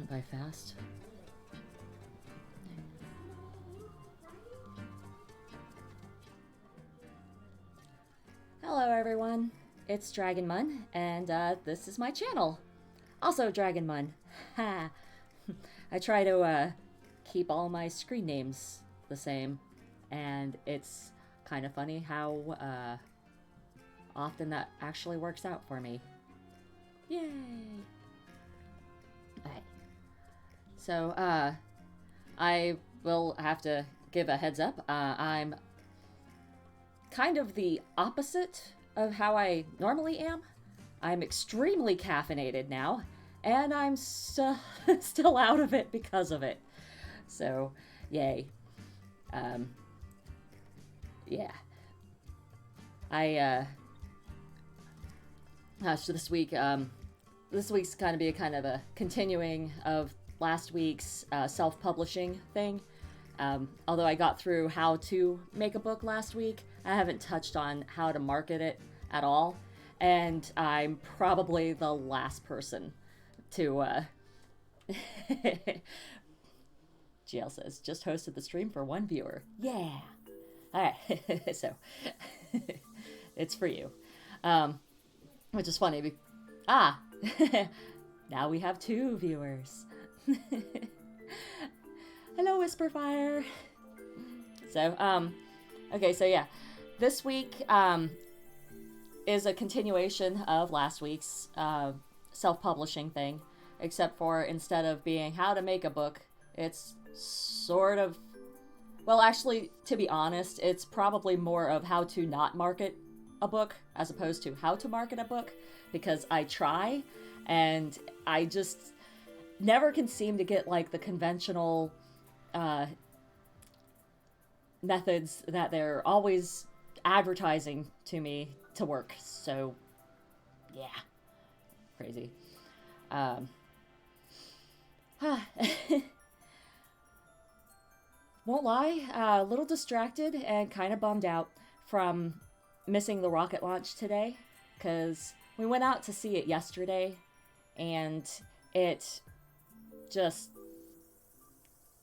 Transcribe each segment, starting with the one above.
went by fast. Hello everyone, it's Dragonmun, and this is my channel. Also Dragonmun. Ha! I try to keep all my screen names the same, and it's kind of funny how often that actually works out for me. Yay! Alright. So, I will have to give a heads up. I'm kind of the opposite of how I normally am. I'm extremely caffeinated now, and I'm still out of it because of it. So, yay. Yeah. So this week's kind of be a kind of a continuing of last week's self-publishing thing. Although I got through how to make a book last week, I haven't touched on how to market it at all. And I'm probably the last person to... GL says, just hosted the stream for one viewer. Yeah! Alright, so... it's for you. Which is funny. Now we have 2 viewers. Hello, Whisperfire. So, okay, so yeah. This week, is a continuation of last week's, self-publishing thing. Except for instead of being how to make a book, it's sort of... Well, actually, to be honest, it's probably more of how to not market a book as opposed to how to market a book, because I try and I just never can seem to get like the conventional methods that they're always advertising to me to work. So yeah, crazy. Won't lie, a little distracted and kind of bummed out from missing the rocket launch today, because we went out to see it yesterday and it just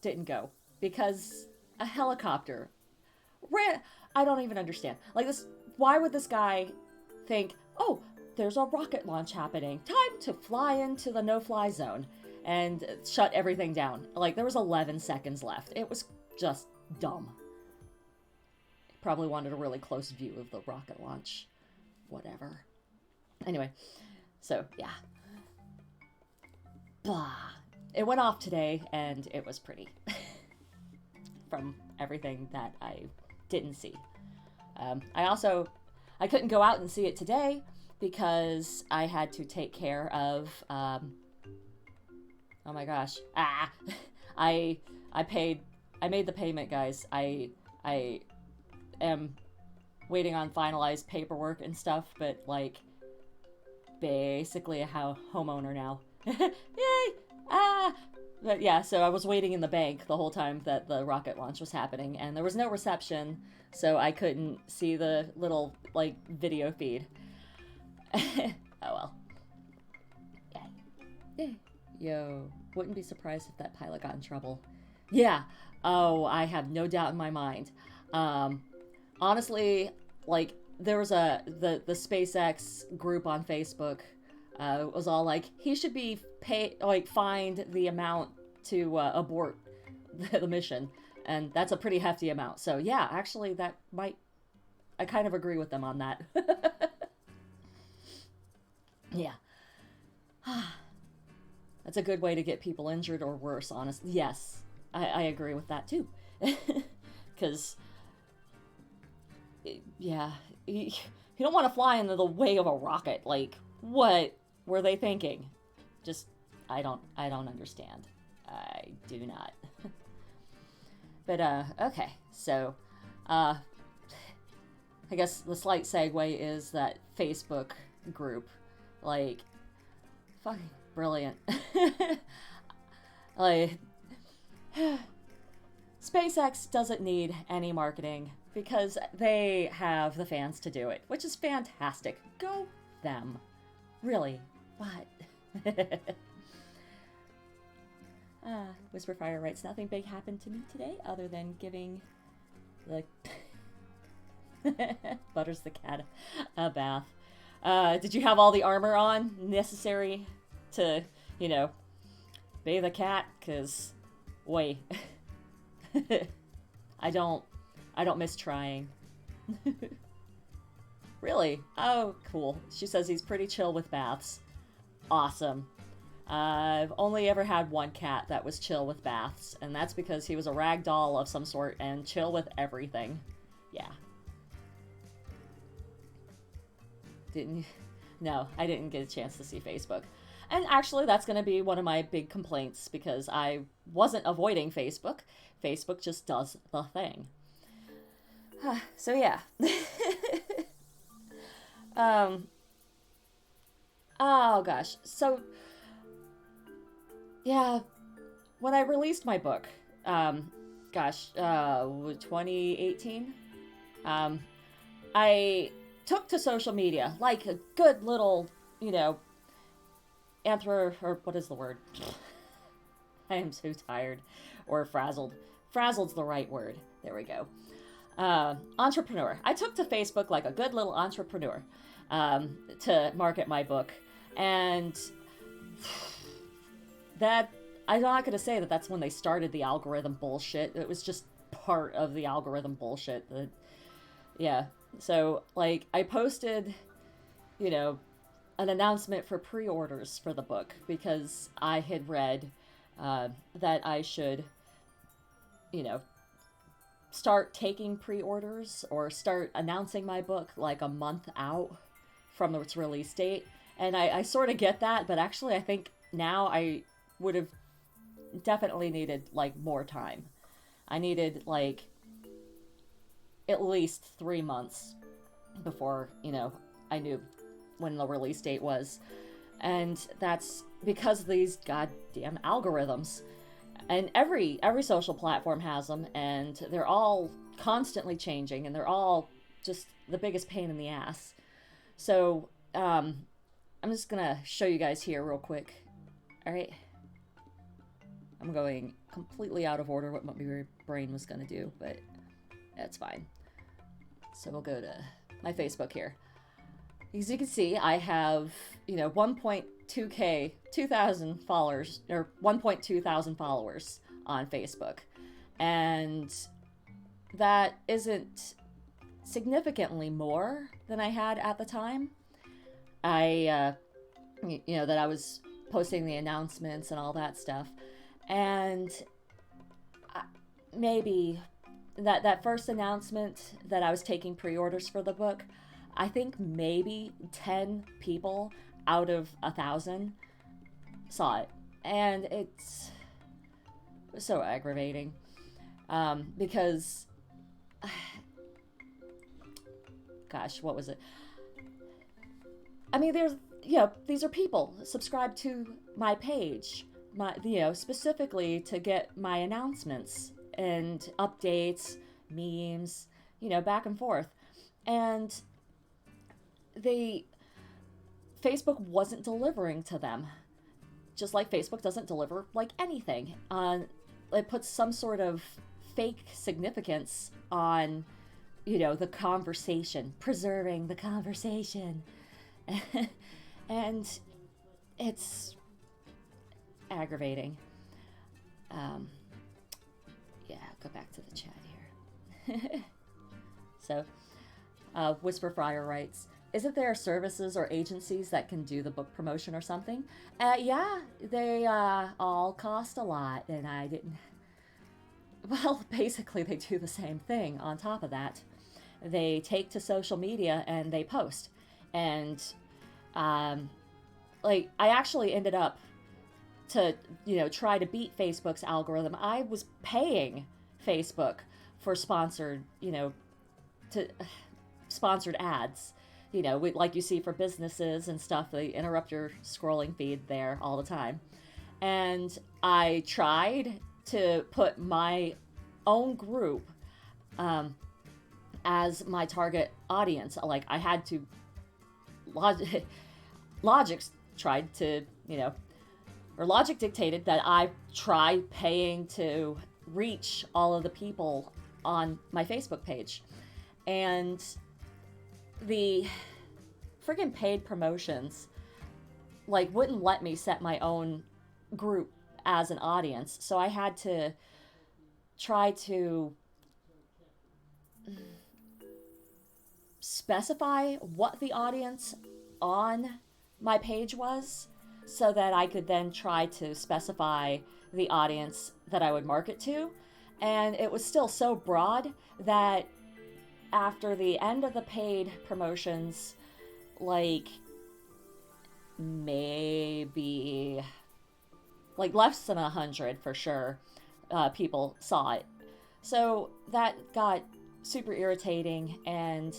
didn't go because a helicopter ran. I don't even understand. Like this, why would this guy think, oh, there's a rocket launch happening, time to fly into the no-fly zone and shut everything down? Like there was 11 seconds left. It was just dumb. Probably wanted a really close view of the rocket launch. Whatever. Anyway, so yeah. Blah. It went off today and it was pretty. From everything that I didn't see. I couldn't go out and see it today because I had to take care of, oh my gosh. I made the payment, guys. I am waiting on finalized paperwork and stuff, but like basically a homeowner now. Yay! But yeah, so I was waiting in the bank the whole time that the rocket launch was happening, and there was no reception, so I couldn't see the little like video feed. Oh well. Yeah. Yo, wouldn't be surprised if that pilot got in trouble. Yeah. Oh, I have no doubt in my mind. Honestly, like there was the SpaceX group on Facebook was all like he should be fined the amount to abort the mission, and that's a pretty hefty amount. So yeah, actually that might, I kind of agree with them on that. Yeah. That's a good way to get people injured or worse, honestly. Yes, I agree with that too. Because yeah, you don't want to fly into the way of a rocket. Like, what were they thinking? Just, I don't understand. I do not. But, okay. So, I guess the slight segue is that Facebook group. Like, fucking brilliant. Like, SpaceX doesn't need any marketing because they have the fans to do it, which is fantastic. Go them. Really. What? Whisperfire writes, nothing big happened to me today other than giving the Butters the cat a bath. Did you have all the armor on necessary to, bathe the cat? Cause, wait, I don't miss trying. Really? Oh, cool. She says he's pretty chill with baths. Awesome. I've only ever had one cat that was chill with baths, and that's because he was a rag doll of some sort and chill with everything. Yeah. No, I didn't get a chance to see Facebook. And actually, that's going to be one of my big complaints, because I wasn't avoiding Facebook. Facebook just does the thing. So yeah. Oh gosh. So yeah, when I released my book, 2018, I took to social media like a good little, or what is the word? I am so tired, or frazzled. Frazzled's the right word. There we go. Entrepreneur. I took to Facebook like a good little entrepreneur, to market my book. And that, I'm not going to say that that's when they started the algorithm bullshit. It was just part of the algorithm bullshit. Yeah. So, like, I posted, an announcement for pre-orders for the book, because I had read that I should, start taking pre-orders or start announcing my book like a month out from its release date. And I sort of get that, but actually I think now I would have definitely needed, like, more time. I needed, like, at least 3 months before, I knew when the release date was. And that's because of these goddamn algorithms. And every social platform has them, and they're all constantly changing, and they're all just the biggest pain in the ass. So, I'm just gonna show you guys here real quick. Alright. I'm going completely out of order what my brain was gonna do, but that's fine. So we'll go to my Facebook here. As you can see, I have, 2,000 followers, or 1,200 followers on Facebook. And that isn't significantly more than I had at the time. That I was posting the announcements and all that stuff. And maybe that first announcement that I was taking pre-orders for the book, I think maybe 10 people out of 1,000 saw it. And it's so aggravating. Because, gosh, what was it? I mean, there's, these are people subscribed to my page, specifically to get my announcements and updates, memes, back and forth. And Facebook wasn't delivering to them. Just like Facebook doesn't deliver, like, anything. It puts some sort of fake significance on, the conversation, preserving the conversation. And it's aggravating. Go back to the chat here. So, Whisperfire writes, isn't there services or agencies that can do the book promotion or something? Yeah, they all cost a lot, and I didn't... Well, basically they do the same thing on top of that. They take to social media and they post. And, I actually ended up to, try to beat Facebook's algorithm. I was paying Facebook for sponsored ads. Like you see for businesses and stuff, they interrupt your scrolling feed there all the time. And I tried to put my own group as my target audience. Like, I had to... Logix tried to, or logic dictated that I try paying to reach all of the people on my Facebook page. And the friggin' paid promotions like wouldn't let me set my own group as an audience. So I had to try to specify what the audience on my page was so that I could then try to specify the audience that I would market to. And it was still so broad that after the end of the paid promotions, like maybe like less than 100 for sure people saw it. So that got super irritating, and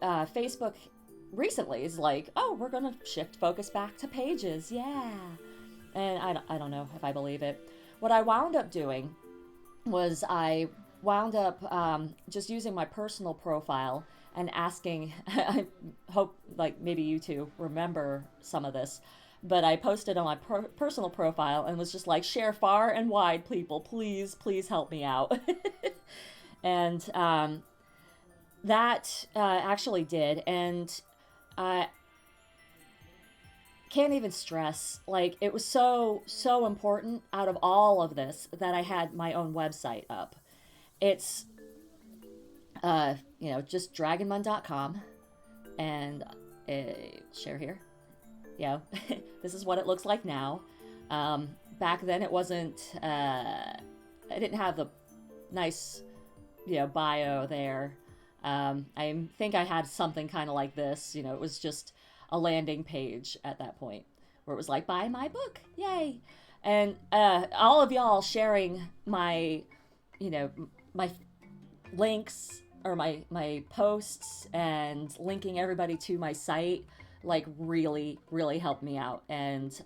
Facebook recently is like, oh, we're going to shift focus back to pages. Yeah. And I don't know if I believe it. What I wound up doing was I wound up just using my personal profile and asking, I hope like maybe you two remember some of this, but I posted on my personal profile and was just like, share far and wide, people, please help me out. And that actually did. And I can't even stress, like, it was so important out of all of this that I had my own website up. It's, just dragonmun.com, and share here. This is what it looks like now. Back then it wasn't, I didn't have the nice, bio there. I think I had something kind of like this, it was just a landing page at that point where it was like, buy my book, yay. And all of y'all sharing my, my links or my posts and linking everybody to my site, like really helped me out. And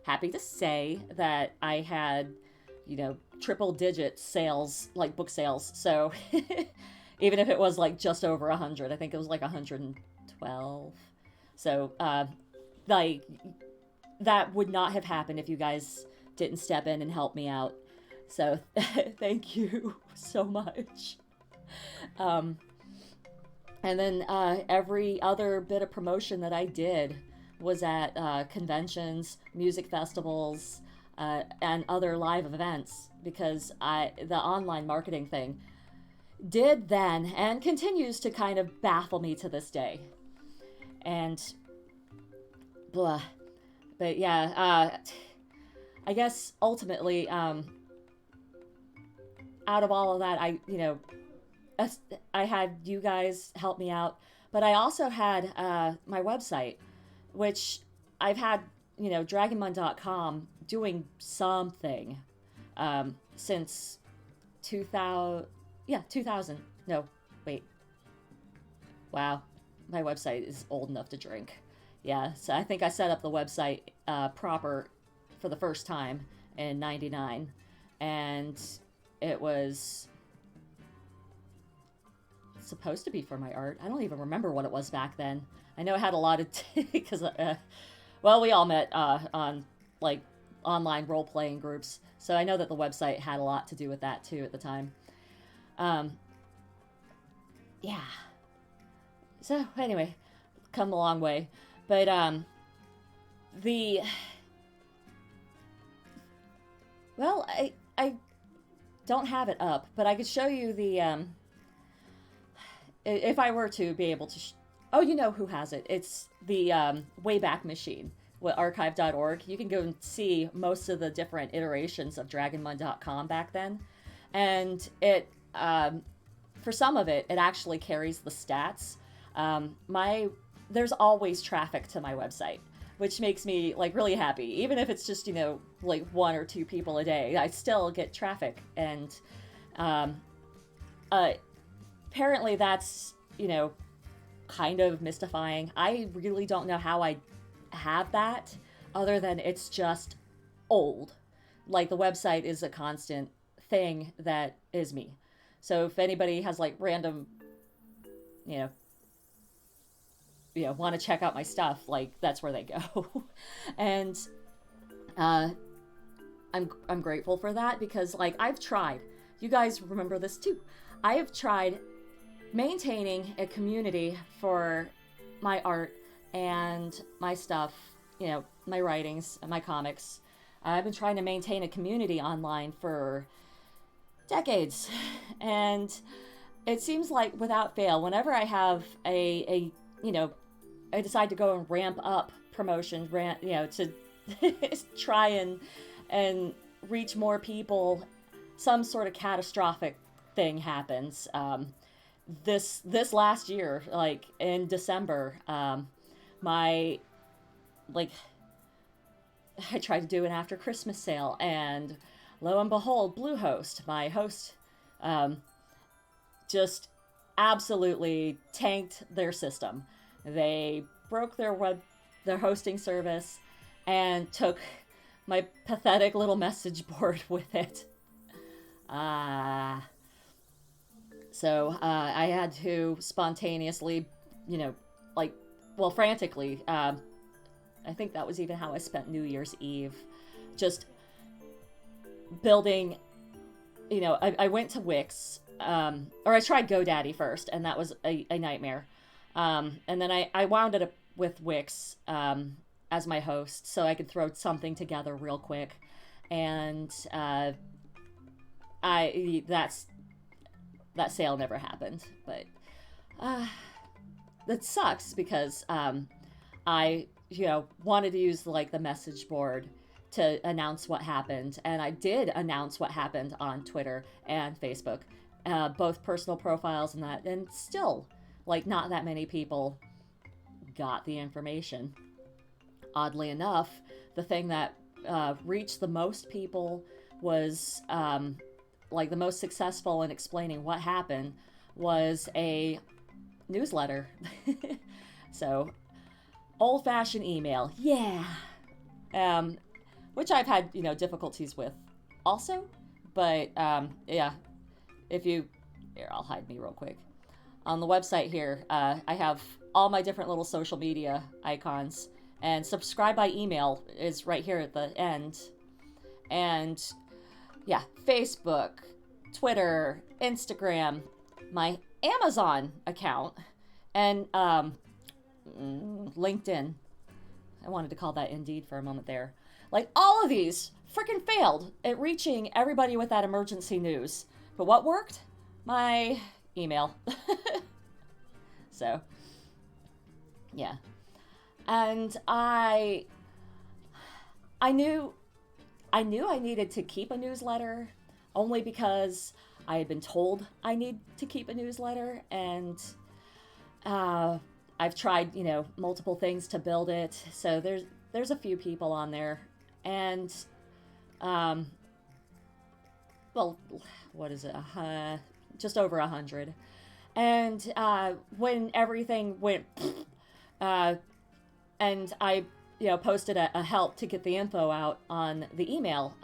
happy to say that I had, triple digit sales, like book sales. So even if it was like just over 100, I think it was like 112. So like that would not have happened if you guys didn't step in and help me out. So thank you so much. And then every other bit of promotion that I did was at conventions, music festivals, and other live events, because the online marketing thing did then and continues to kind of baffle me to this day. And blah. But yeah, I guess ultimately, out of all of that, I had you guys help me out, but I also had my website, which I've had, dragonmun.com doing something since 2000. Yeah, 2000. No, wait. Wow, my website is old enough to drink. Yeah, so I think I set up the website proper for the first time in 99, and it was supposed to be for my art. I don't even remember what it was back then. I know it had a lot of because we all met on like online role-playing groups, so I know that the website had a lot to do with that too at the time. Yeah. So anyway, come a long way, but I don't have it up, but I could show you the if I were to be able to. Oh, you know who has it? It's the Wayback Machine with archive.org. You can go and see most of the different iterations of dragonmun.com back then, and it for some of it actually carries the stats. There's always traffic to my website, which makes me like really happy. Even if it's just, like 1 or 2 people a day, I still get traffic. And apparently that's, kind of mystifying. I really don't know how I have that, other than it's just old. Like the website is a constant thing that is me. So if anybody has like random, want to check out my stuff, like that's where they go. And uh, I'm grateful for that because, like, I've tried. You guys remember this too. I have tried maintaining a community for my art and my stuff, my writings and my comics. I've been trying to maintain a community online for decades. And it seems like without fail, whenever I have I decide to go and ramp up promotion, to try and reach more people, some sort of catastrophic thing happens. This last year, like in December, my like I tried to do an after Christmas sale, and lo and behold, Bluehost, my host, just absolutely tanked their system. They broke their hosting service, and took my pathetic little message board with it. So I had to spontaneously, frantically. I think that was even how I spent New Year's Eve, just building. I went to Wix, or I tried GoDaddy first, and that was a nightmare. And then I wound it up with Wix as my host, so I could throw something together real quick, and that sale never happened. But that sucks because I wanted to use the message board to announce what happened, and I did announce what happened on Twitter and Facebook, both personal profiles and that, and still not that many people got the information. Oddly enough, the thing that reached the most people was the most successful in explaining what happened was a newsletter. So, old-fashioned email, yeah. Which I've had difficulties with also, but yeah. Here, I'll hide me real quick. On the website here, I have all my different little social media icons, and subscribe by email is right here at the end. And yeah, Facebook, Twitter, Instagram, my Amazon account, and LinkedIn. I wanted to call that Indeed for a moment there. All of these freaking failed at reaching everybody with that emergency news. But what worked? My email. So, yeah. And I knew I needed to keep a newsletter only because I had been told I need to keep a newsletter, and I've tried, multiple things to build it. So there's a few people on there, and what is it? Just over 100. And when everything went, and I posted a help to get the info out on the email,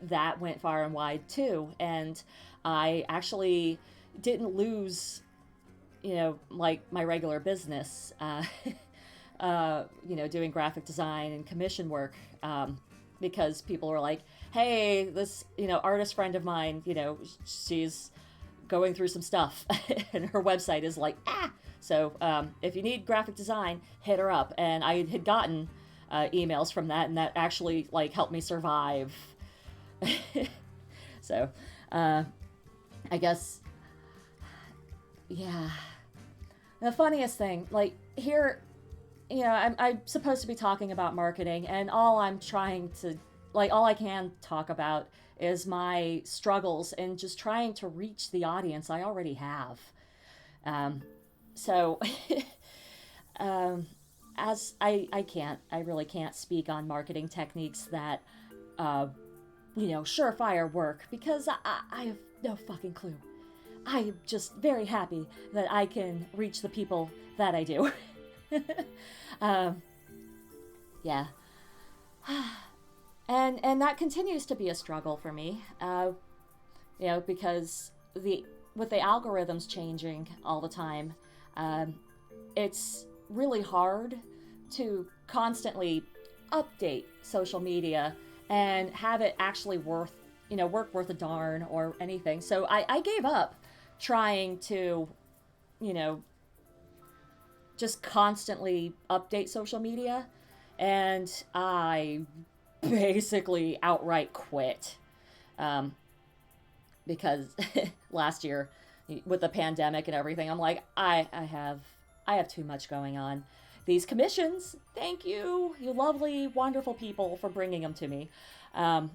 that went far and wide too. And I actually didn't lose, my regular business, doing graphic design and commission work, because people were like, hey, this, artist friend of mine, she's going through some stuff and her website is so if you need graphic design, hit her up. And I had gotten emails from that, and that actually helped me survive. So I guess, yeah. The funniest thing, here, I'm supposed to be talking about marketing, and all I'm trying to, all I can talk about is my struggles and just trying to reach the audience I already have. So, as I really can't speak on marketing techniques that, surefire work, because I have no fucking clue. I'm just very happy that I can reach the people that I do. Yeah. And that continues to be a struggle for me, because with the algorithms changing all the time, it's really hard to constantly update social media and have it actually work worth a darn or anything. So I gave up trying to, you know, just constantly update social media, and I basically outright quit. Um, because last year with the pandemic and everything, I'm like, I have too much going on. These commissions, thank you, you lovely, wonderful people, for bringing them to me. Um,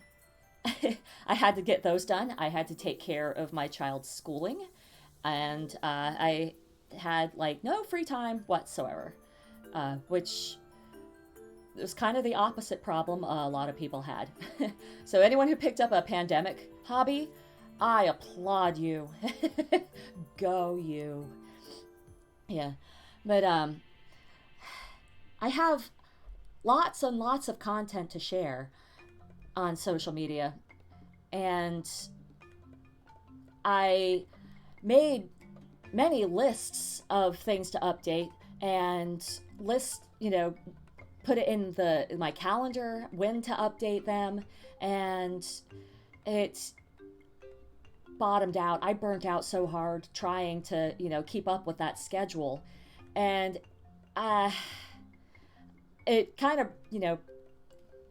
I had to get those done. I had to take care of my child's schooling, and I had like no free time whatsoever, which was kind of the opposite problem a lot of people had. So anyone who picked up a pandemic hobby, I applaud you. Go you. Yeah. But I have lots and lots of content to share on social media, and I made many lists of things to update and put it in my calendar when to update them, and it bottomed out. I burnt out so hard trying to, keep up with that schedule. And uh, it kind of,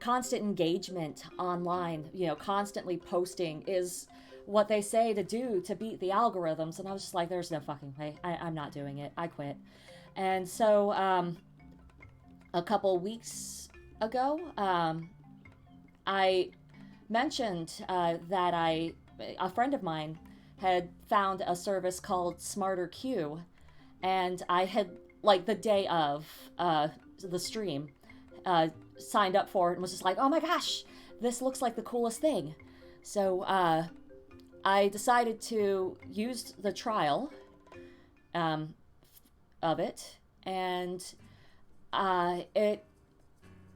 constant engagement online, constantly posting is what they say to do to beat the algorithms. And I was just like, there's no fucking way. I'm not doing it. I quit. And so a couple weeks ago, I mentioned that a friend of mine had found a service called Smarter Q, and I had, like, the day of the stream, signed up for it and was just like, oh my gosh, this looks like the coolest thing. So I decided to use the trial of it, and I'm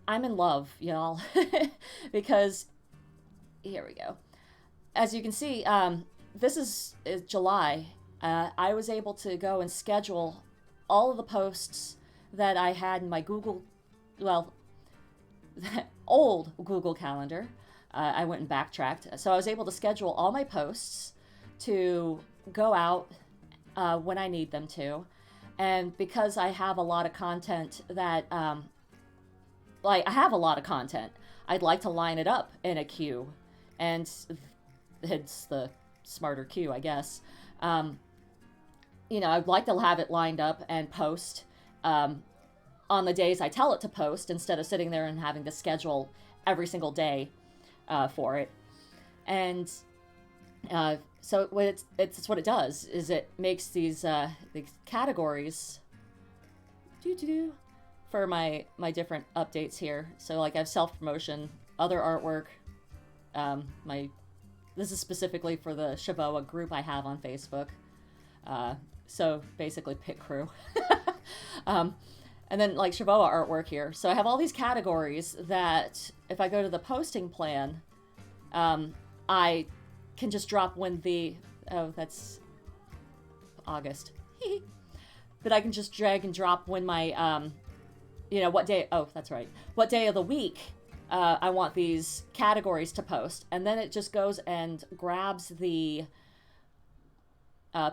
in love, y'all, because here we go. As you can see, this is July. I was able to go and schedule all of the posts that I had in my old Google Calendar. I went and backtracked. So I was able to schedule all my posts to go out when I need them to. And because I have a lot of content that, I have a lot of content, I'd like to line it up in a queue. And it's the Smarter Queue, I guess. I'd like to have it lined up and post on the days I tell it to post, instead of sitting there and having to schedule every single day for it. And so it's what it does is it makes these categories for my different updates here. So like I have self-promotion, other artwork, this is specifically for the Shavoa group I have on Facebook. So basically pit crew. And then like Shavoa artwork here. So I have all these categories that if I go to the posting plan, I can just drop when that's August. But I can just drag and drop when my, what day, that's right. What day of the week I want these categories to post. And then it just goes and grabs the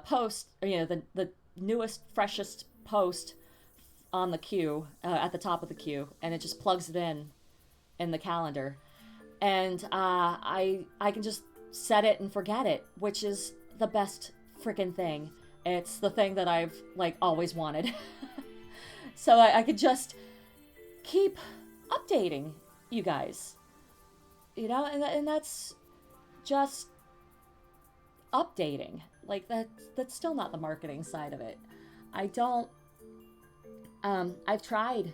post, the newest, freshest post on the queue, at the top of the queue, and it just plugs it in the calendar. And I can just set it and forget it, which is the best freaking thing. It's the thing that I've, always wanted. So I could just keep updating you guys, and that's just updating. That's still not the marketing side of it. I've tried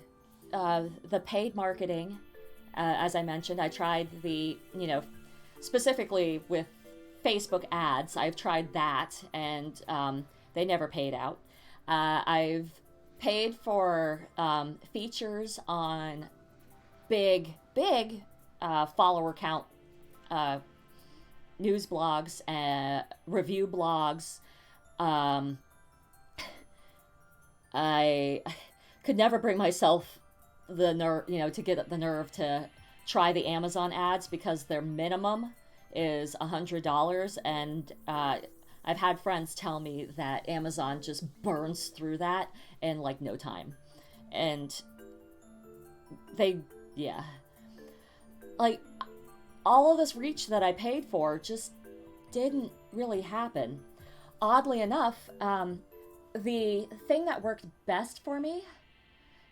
the paid marketing, as I mentioned. I tried the, specifically with Facebook ads. I've tried that, and they never paid out. I've paid for features on big follower count news blogs, review blogs. I could never bring myself to get the nerve to try the Amazon ads because their minimum is $100, and I've had friends tell me that Amazon just burns through that in like no time. And they, yeah. Like, all of this reach that I paid for just didn't really happen. Oddly enough, the thing that worked best for me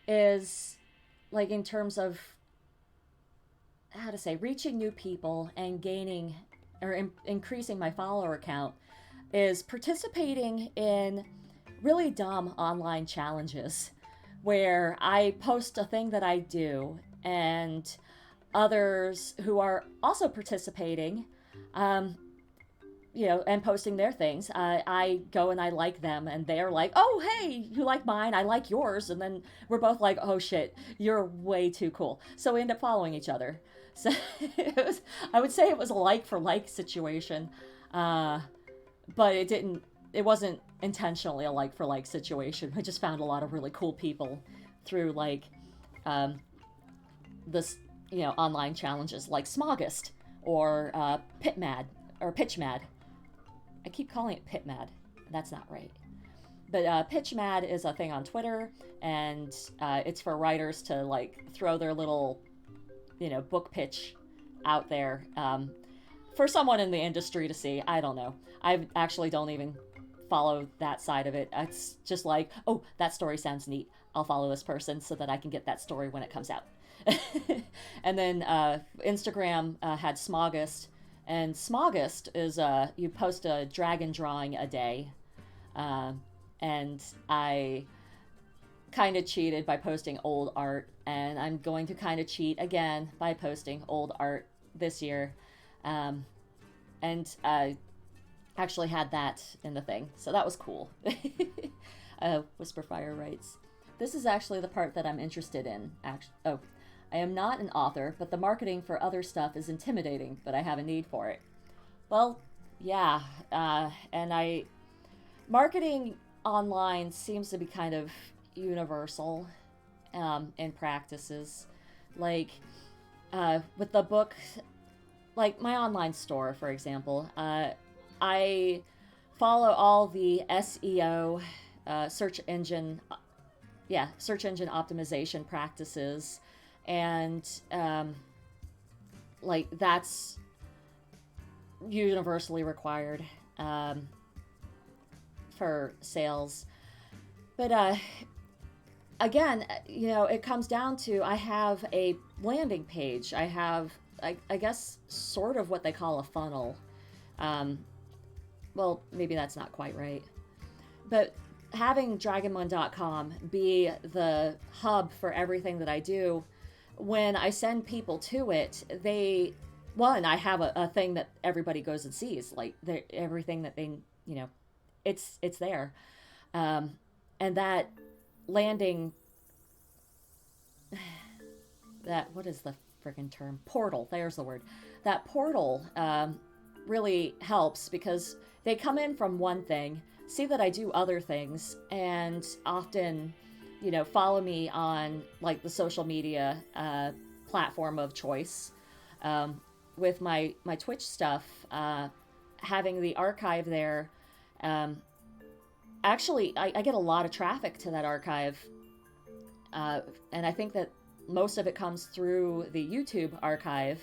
is, like, in terms of how to say, reaching new people and gaining or increasing my follower count, is participating in really dumb online challenges where I post a thing that I do, and others who are also participating, and posting their things. I go and I like them, and they're like, "Oh, hey, you like mine? I like yours." And then we're both like, "Oh shit, you're way too cool." So we end up following each other. So I would say it was a like for like situation, but it didn't. It wasn't intentionally a like for like situation. I just found a lot of really cool people through like this, online challenges like Smogist or Pitmad or Pitchmad. I keep calling it Pitmad. That's not right. But Pitchmad is a thing on Twitter, and it's for writers to like throw their little, book pitch out there for someone in the industry to see. I don't know. I actually don't even follow that side of it. It's just like, oh, that story sounds neat. I'll follow this person so that I can get that story when it comes out. And then Instagram had Smogist. And Smogist is you post a dragon drawing a day. And I kind of cheated by posting old art. And I'm going to kind of cheat again by posting old art this year. And I actually had that in the thing. So that was cool. Whisperfire writes, "This is actually the part that I'm interested in. I am not an author, but the marketing for other stuff is intimidating, but I have a need for it." Well, yeah, and marketing online seems to be kind of universal in practices. Like, with the book, like my online store, for example, I follow all the SEO, search engine optimization practices, and like that's universally required for sales. But again, it comes down to, I have a landing page. I have, I guess, sort of what they call a funnel. Well, maybe that's not quite right. But having dragonmoon.com be the hub for everything that I do, when I send people to it, I have a thing that everybody goes and sees, like everything that they, it's there. And that landing, what is the freaking term? Portal, there's the word. That portal really helps because they come in from one thing, see that I do other things, and often, follow me on like the social media platform of choice. With my Twitch stuff, having the archive there, actually, I get a lot of traffic to that archive, and I think that most of it comes through the YouTube archive.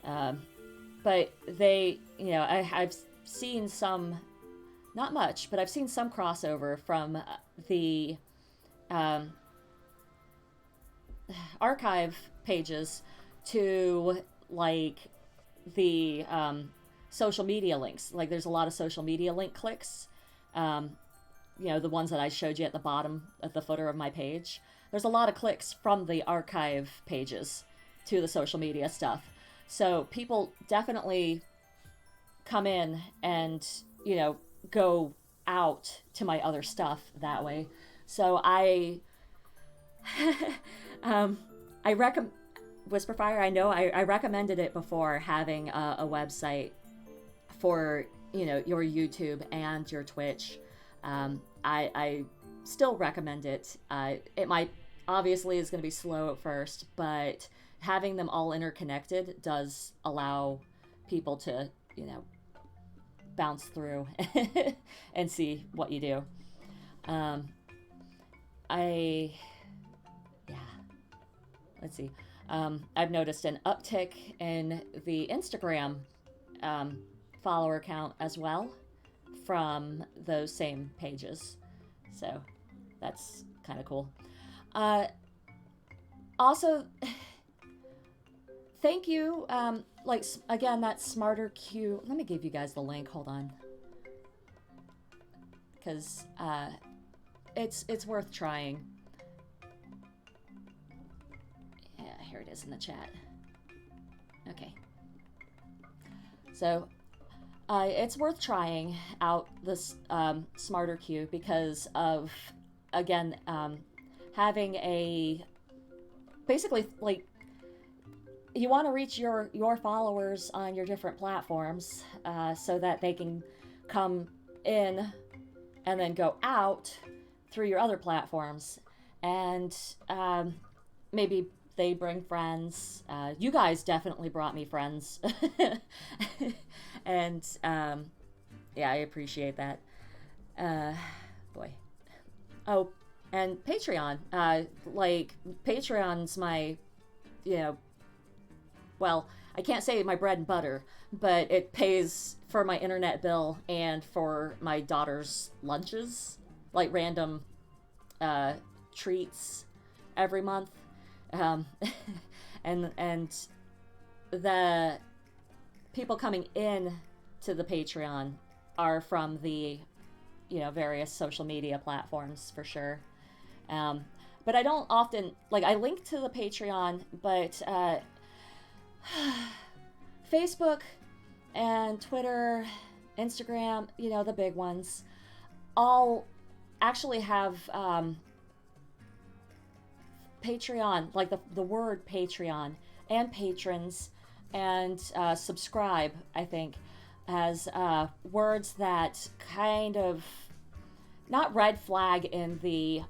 But I've seen some, not much, but I've seen some crossover from the archive pages to like the social media links. Like there's a lot of social media link clicks. The ones that I showed you at the bottom, at the footer of my page. There's a lot of clicks from the archive pages to the social media stuff. So people definitely come in and, go out to my other stuff that way. So I recommend Whisperfire. I know I recommended it before, having a website for, your YouTube and your Twitch. I still recommend it. It might, obviously, is going to be slow at first, but having them all interconnected does allow people to, bounce through and see what you do. Um, I, yeah, let's see. I've noticed an uptick in the Instagram follower count as well from those same pages. So that's kind of cool. Also, thank you. Like, again, that Smarter Q. Let me give you guys the link. Hold on. Because it's worth trying. Yeah, here it is in the chat. Okay. So, it's worth trying out this Smarter Q because of, again, having a, basically, like, you want to reach your followers on your different platforms so that they can come in and then go out through your other platforms. And maybe they bring friends. You guys definitely brought me friends. And yeah, I appreciate that. Boy. Oh, and Patreon. Like, Patreon's my, well, I can't say my bread and butter, but it pays for my internet bill and for my daughter's lunches, like random treats every month. And the people coming in to the Patreon are from the, various social media platforms for sure. But I don't often, like, I link to the Patreon, but Facebook and Twitter, Instagram, the big ones, all actually have Patreon, like the word Patreon and patrons and subscribe, I think, as words that kind of, not red flag in the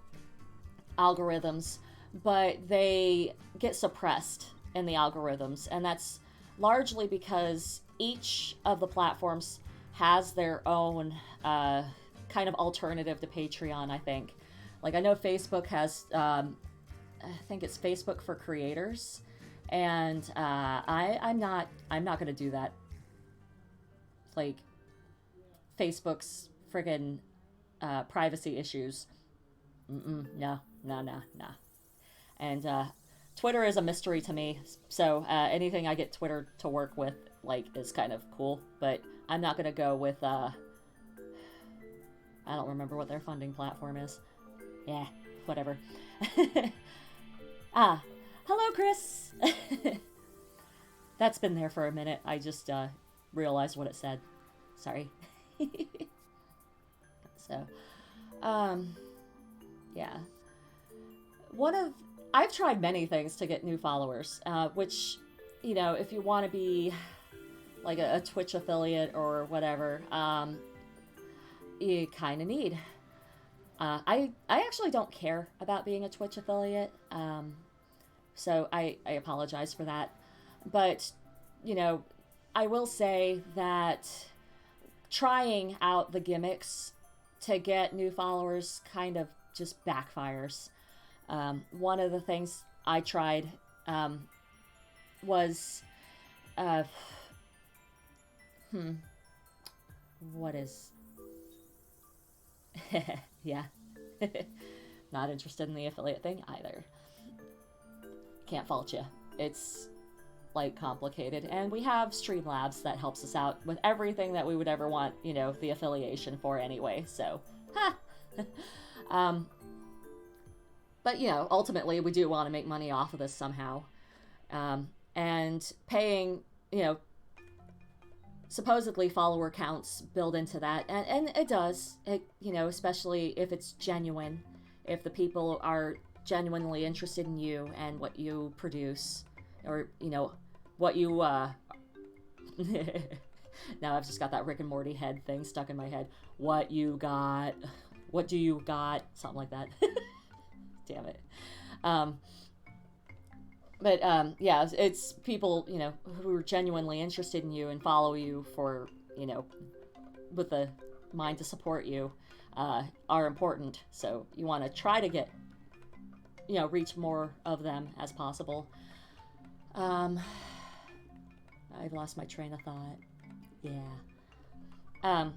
algorithms, but they get suppressed in the algorithms. And that's largely because each of the platforms has their own kind of alternative to Patreon, I think. Like, I know Facebook has, I think it's Facebook for Creators, and I'm not going to do that. Like, Facebook's friggin' privacy issues. No. And Twitter is a mystery to me, so anything I get Twitter to work with, like, is kind of cool, but I'm not gonna go with, I don't remember what their funding platform is. Yeah, whatever. Hello, Chris! That's been there for a minute. I just realized what it said. Sorry. So, yeah. I've tried many things to get new followers, which, if you want to be like a Twitch affiliate or whatever, you kind of need. I actually don't care about being a Twitch affiliate, so I apologize for that. But, I will say that trying out the gimmicks to get new followers kind of just backfires. One of the things I tried was, what is, yeah, not interested in the affiliate thing either. Can't fault you. It's, like, complicated, and we have Streamlabs that helps us out with everything that we would ever want, the affiliation for anyway, so, but, ultimately, we do want to make money off of this somehow. And paying, supposedly follower counts build into that. And it does, especially if it's genuine. If the people are genuinely interested in you and what you produce. Or, what you, now I've just got that Rick and Morty head thing stuck in my head. What you got? What do you got? Something like that. Damn it. But yeah, it's people, who are genuinely interested in you and follow you for, with the mind to support you, are important. So you want to try to get, reach more of them as possible. Um, I've lost my train of thought. Yeah. Um,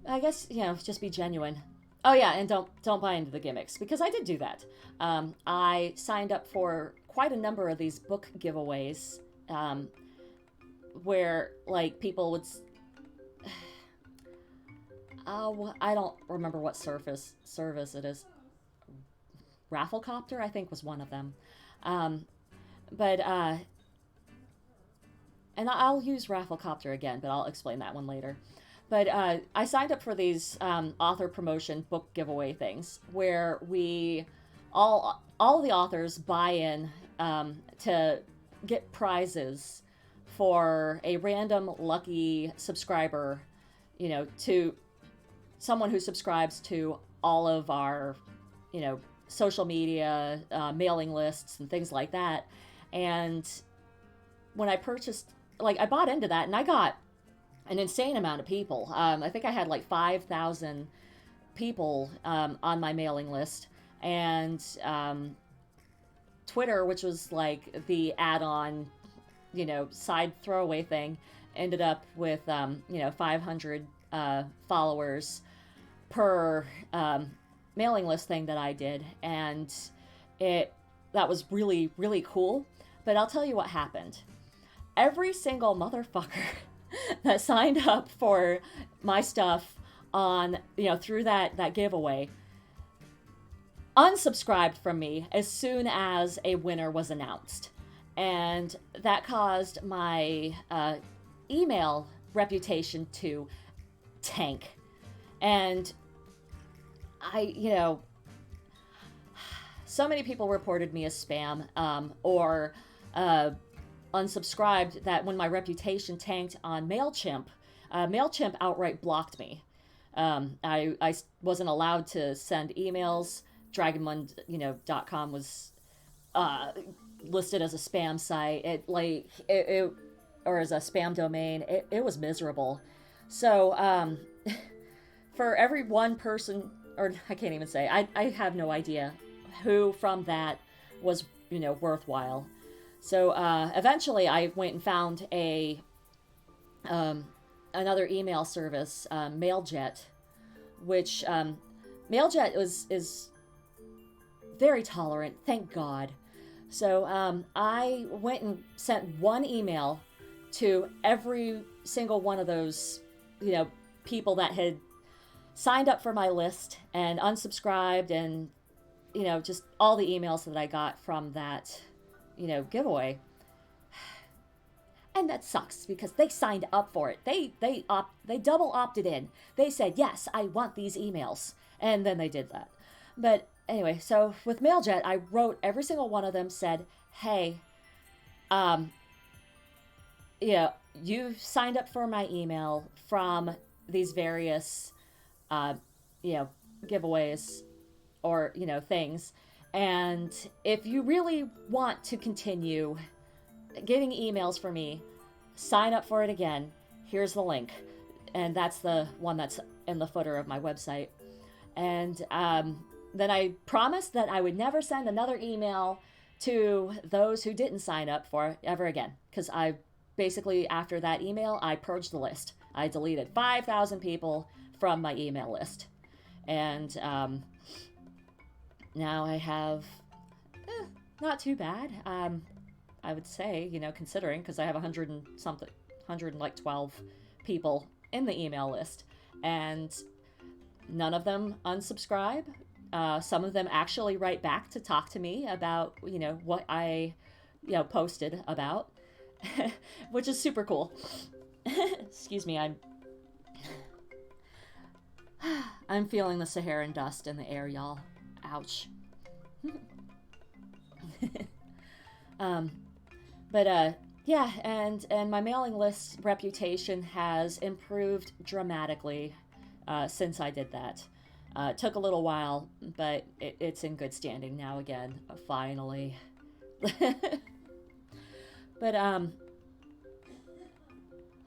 I guess, just be genuine. Oh yeah, and don't buy into the gimmicks, because I did do that. I signed up for quite a number of these book giveaways, where like people would. Oh, I don't remember what service it is. Rafflecopter, I think, was one of them. Um, but and I'll use Rafflecopter again, but I'll explain that one later. But I signed up for these author promotion book giveaway things where we all the authors buy in to get prizes for a random lucky subscriber, to someone who subscribes to all of our, social media, mailing lists, and things like that. And when I purchased, like, I bought into that, and I got an insane amount of people. I think I had like 5,000 people on my mailing list, and Twitter, which was like the add-on, side throwaway thing, ended up with 500 followers per mailing list thing that I did, and that was really, really cool. But I'll tell you what happened. Every single motherfucker that signed up for my stuff on, through that giveaway unsubscribed from me as soon as a winner was announced. And that caused my email reputation to tank. And so many people reported me as spam, or unsubscribed, that when my reputation tanked on MailChimp, MailChimp outright blocked me. I wasn't allowed to send emails. Dragonmund.com was listed as a spam site. It or as a spam domain. It was miserable. So for every one person, or I can't even say, I have no idea who from that was worthwhile. So eventually I went and found another email service, Mailjet, which Mailjet is very tolerant, thank God. So I went and sent one email to every single one of those, people that had signed up for my list and unsubscribed, and just all the emails that I got from that, giveaway. And that sucks because they signed up for it. They double opted in. They said, yes, I want these emails, and then they did that. But anyway, so with Mailjet, I wrote every single one of them, said, hey, you've signed up for my email from these various, giveaways or, things. And if you really want to continue getting emails from me, sign up for it again. Here's the link. And that's the one that's in the footer of my website. And then I promised that I would never send another email to those who didn't sign up for it ever again. Because I basically, after that email, I purged the list. I deleted 5,000 people from my email list. And now I have not too bad. I would say, considering, because I have 100 and something, 112 people in the email list, and none of them unsubscribe. Some of them actually write back to talk to me about, what I, posted about, which is super cool. Excuse me, I'm feeling the Saharan dust in the air, y'all. Ouch. Yeah, and my mailing list reputation has improved dramatically since I did that. It took a little while, but it's in good standing now again, finally. But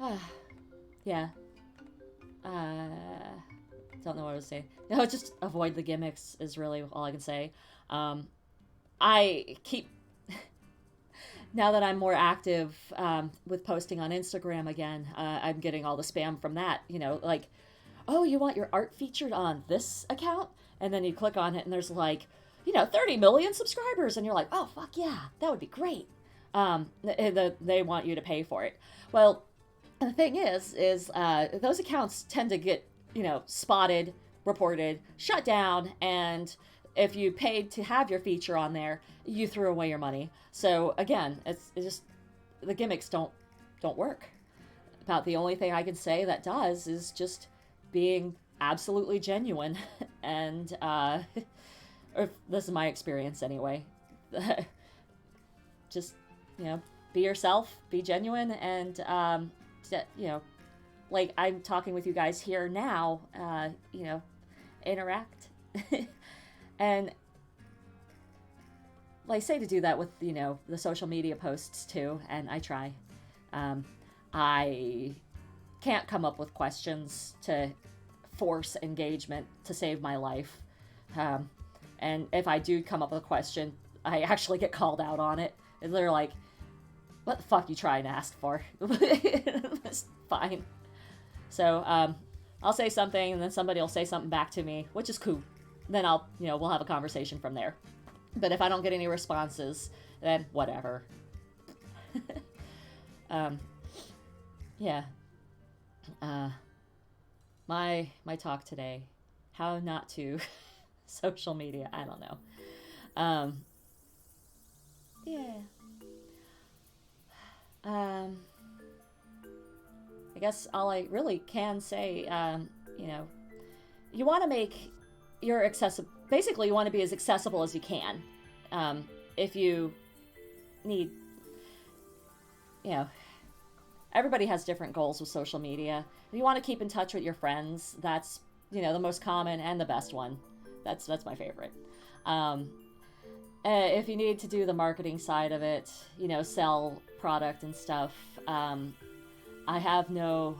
uh, yeah, uh, don't know what I was saying. No, just avoid the gimmicks is really all I can say. Um, I keep now that I'm more active with posting on Instagram again. I'm getting all the spam from that. Like, oh, you want your art featured on this account? And then you click on it, and there's like, 30 million subscribers, and you're like, oh, fuck yeah, that would be great. They want you to pay for it. Well, the thing is those accounts tend to get, spotted, reported, shut down, and if you paid to have your feature on there, you threw away your money. So again, it's just the gimmicks don't work. About the only thing I can say that does is just being absolutely genuine, and or this is my experience anyway. Just be yourself, be genuine, and like I'm talking with you guys here now, interact. And like, I say to do that with the social media posts too, and I try. I can't come up with questions to force engagement to save my life, and if I do come up with a question, I actually get called out on it, and they're like, what the fuck you trying to ask for? It's fine. So I'll say something, and then somebody will say something back to me, which is cool. Then we'll have a conversation from there. But if I don't get any responses, then whatever. Yeah. My talk today, how not to social media. I don't know. Yeah. I guess all I really can say, you want to make your basically you want to be as accessible as you can. If you need, everybody has different goals with social media. If you want to keep in touch with your friends, that's, the most common and the best one. That's my favorite. If you need to do the marketing side of it, sell product and stuff, I have no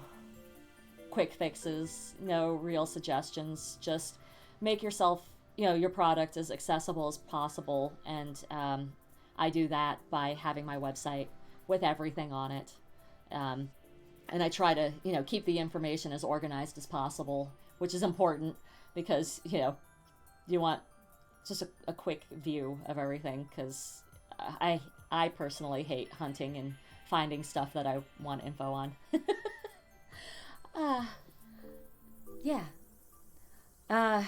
quick fixes, no real suggestions. Just make yourself, your product as accessible as possible. And I do that by having my website with everything on it. And I try to, keep the information as organized as possible, which is important because, you want just a quick view of everything, because I personally hate hunting and finding stuff that I want info on. Yeah. Kind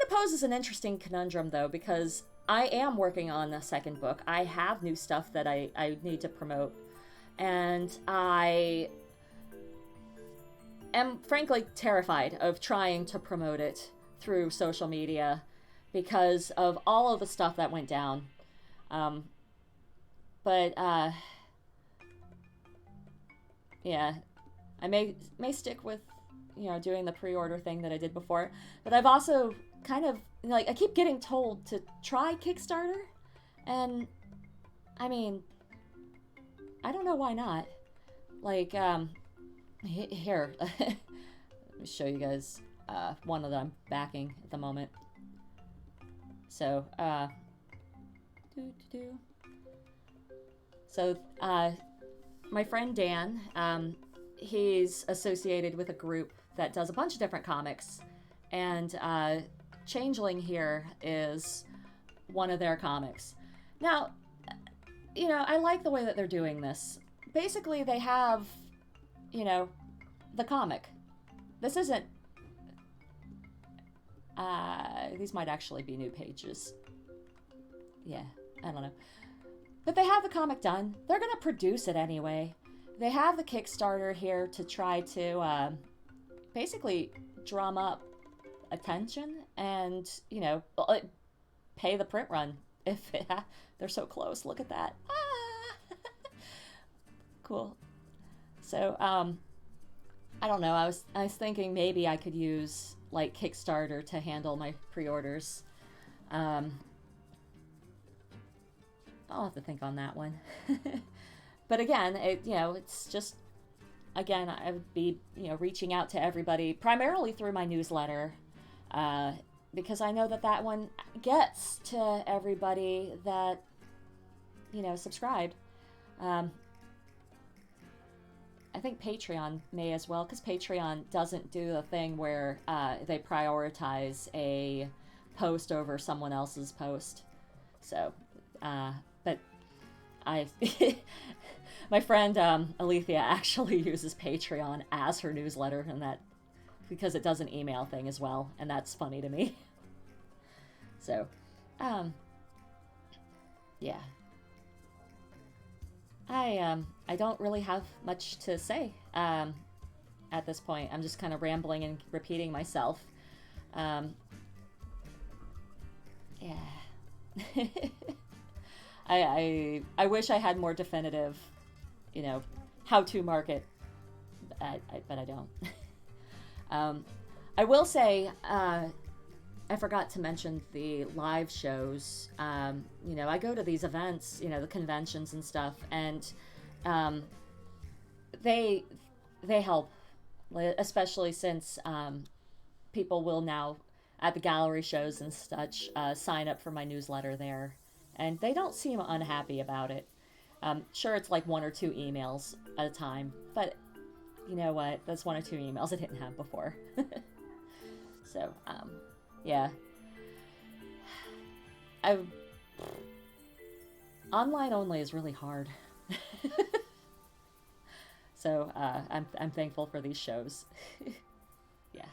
of poses an interesting conundrum, though, because I am working on a second book. I have new stuff that I need to promote, and I am frankly terrified of trying to promote it through social media because of all of the stuff that went down. But yeah, I may stick with doing the pre-order thing that I did before, but I've also kind of I keep getting told to try Kickstarter, and I mean, I don't know why not. Like here, let me show you guys one that I'm backing at the moment. So so my friend Dan, he's associated with a group that does a bunch of different comics, and Changeling here is one of their comics. Now, I like the way that they're doing this. Basically, they have, the comic. This isn't, these might actually be new pages. Yeah, I don't know. But they have the comic done. They're going to produce it anyway. They have the Kickstarter here to try to basically drum up attention and, pay the print run if they're so close. Look at that. Ah! Cool. So, I don't know. I was thinking maybe I could use like Kickstarter to handle my pre-orders. Um, I'll have to think on that one. But again, it's just again I would be reaching out to everybody primarily through my newsletter, uh, because I know that that one gets to everybody that subscribed. Um, I think Patreon may as well, because Patreon doesn't do the thing where they prioritize a post over someone else's post. So, but I, my friend Alethea actually uses Patreon as her newsletter, and that because it does an email thing as well, and that's funny to me. So, yeah. I don't really have much to say at this point. I'm just kind of rambling and repeating myself. Um, yeah. I wish I had more definitive, how to market, but I don't. I will say, I forgot to mention the live shows. I go to these events, the conventions and stuff, and they help, especially since people will now at the gallery shows and such sign up for my newsletter there, and they don't seem unhappy about it. Sure, it's like 1 or 2 emails at a time, but you know what? That's 1 or 2 emails I didn't have before. So, yeah. I Online only is really hard. So, I'm thankful for these shows. Yeah.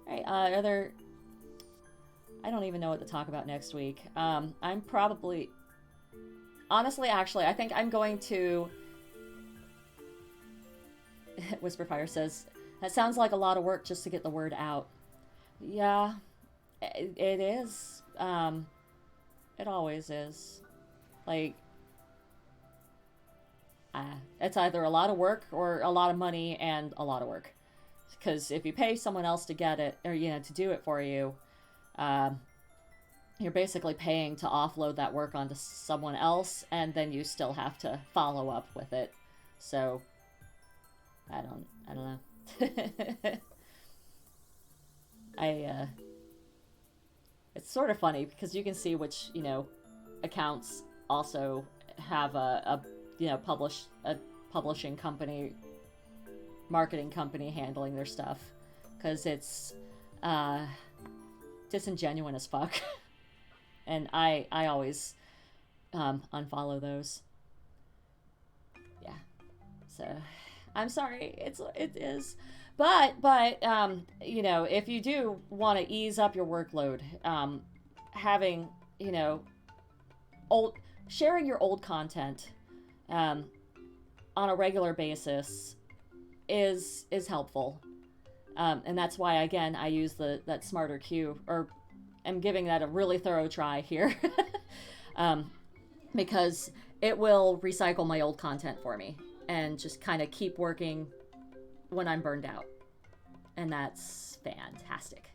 All right. I don't even know what to talk about next week. I'm probably, honestly, actually, I think I'm going to. Whisperfire says, that sounds like a lot of work just to get the word out. Yeah, it is. It always is. Like, it's either a lot of work or a lot of money and a lot of work. Because if you pay someone else to get it, or, to do it for you, you're basically paying to offload that work onto someone else, and then you still have to follow up with it. So, I don't know. It's sort of funny because you can see which, accounts also have a publishing company, marketing company handling their stuff, because it's disingenuous as fuck. And I always unfollow those. Yeah. So I'm sorry. It is. But if you do want to ease up your workload, having, sharing your old content on a regular basis is helpful. And that's why, again, I use that Smarter Queue, or am giving that a really thorough try here. Because it will recycle my old content for me and just kind of keep working when I'm burned out. And that's fantastic.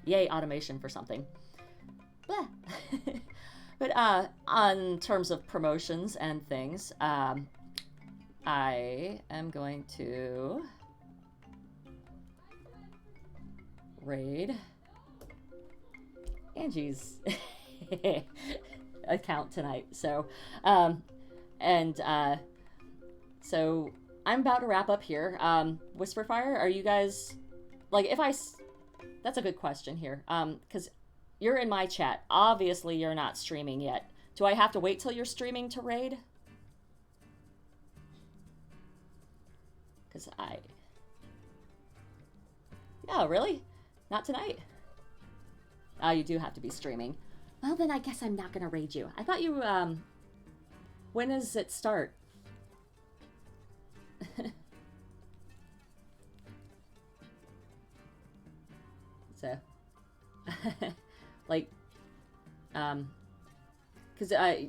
Yay, automation for something. But on terms of promotions and things, I am going to raid Angie's account tonight. So, so I'm about to wrap up here. Whisperfire, are you guys, like, that's a good question here. Because you're in my chat. Obviously, you're not streaming yet. Do I have to wait till you're streaming to raid? Because yeah, really? Not tonight? Oh, you do have to be streaming. Well, then I guess I'm not going to raid you. I thought you, when does it start? So, like, because I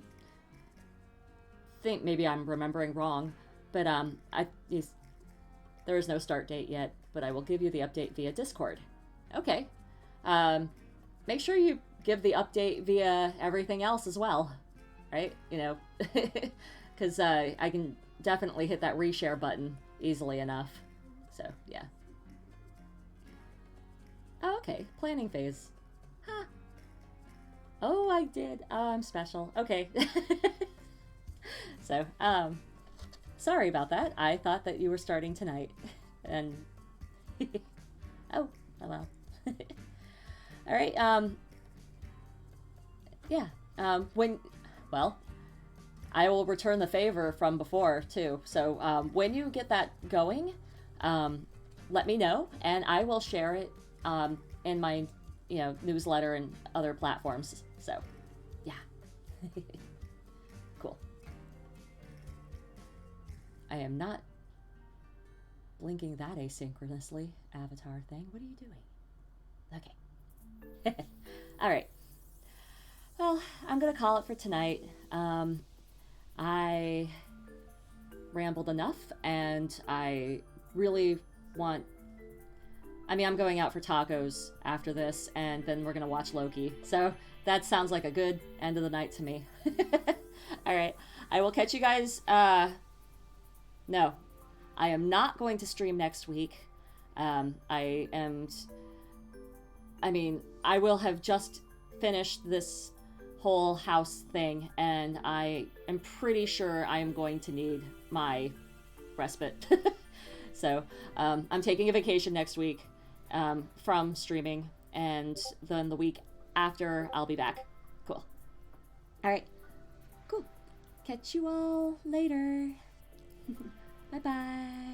think maybe I'm remembering wrong, but There is no start date yet, but I will give you the update via Discord. Okay. Make sure you give the update via everything else as well, right? You know, because I can definitely hit that reshare button easily enough. So, yeah. Oh, okay. Planning phase. Huh. Oh, I did. Oh, I'm special. Okay. So, sorry about that. I thought that you were starting tonight. And, oh, well. All right, yeah, well, I will return the favor from before, too. So, when you get that going, let me know, and I will share it, in my, newsletter and other platforms. So, yeah. Cool. I am not blinking that asynchronously, avatar thing. What are you doing? Okay. All right. Well, I'm going to call it for tonight. I rambled enough, and I really want... I mean, I'm going out for tacos after this, and then we're going to watch Loki. So that sounds like a good end of the night to me. All right. I will catch you guys... No. I am not going to stream next week. I will have just finished this whole house thing, and I am pretty sure I am going to need my respite. So, I'm taking a vacation next week from streaming, and then the week after, I'll be back. Cool. All right. Cool. Catch you all later. Bye-bye.